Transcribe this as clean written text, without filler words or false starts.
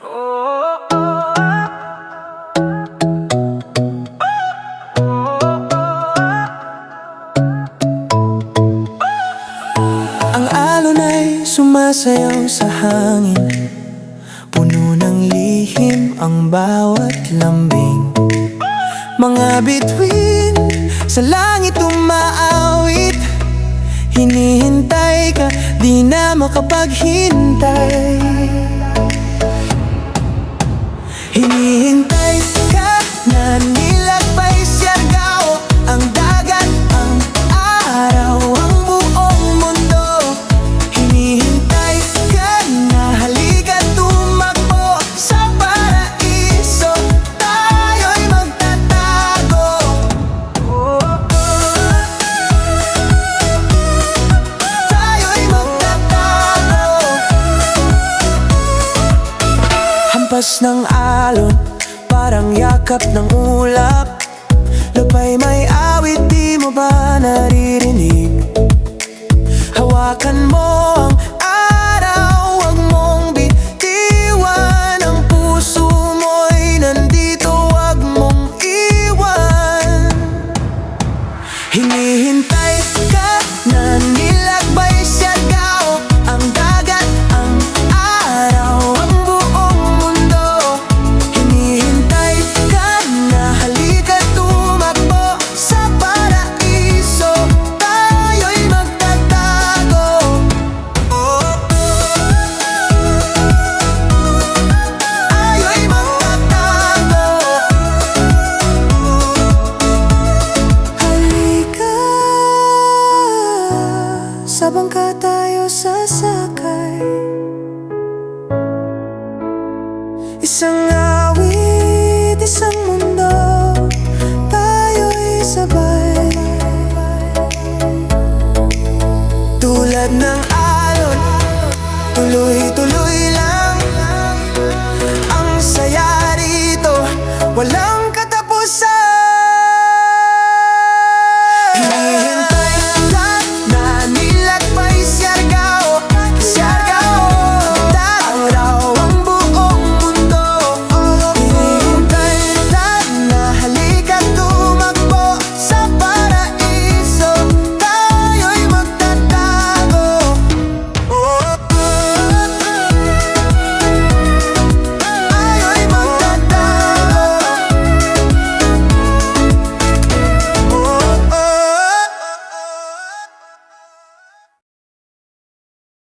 Ang alon ay sumasayaw sa hangin, puno ng lihim ang bawat lambing. Mga bituin sa langit umaawit, hinihintay ka, di na makapaghintay. Hinihintay ka na nilagpay siyargao, ang dagat, ang araw, ang buong mundo. Hinihintay ka na halika tumakbo sa paraiso, tayo'y magtatago. Tayo'y magtatago. Hampas ng alon, parang yakap ng ulap. Lupa'y may awit, di mo ba naririnig? Hawakan mo ang araw, huwag mong bitiwan. Ang puso mo'y nandito, huwag mong iwan. Hinihintay ka na nilagpay siyargao, ang dagat, ang araw, ang buong mundo. Hinihintay ka na halika tumakbo sa paraiso, tayo'y magtatago. Tayo'y magtatago. Halika, sa bangka tayo sasakay. Isang awit, isang mundo, tayo'y sabay. Tulad ng alon, tuloy-tuloy lang ang saya rito, wala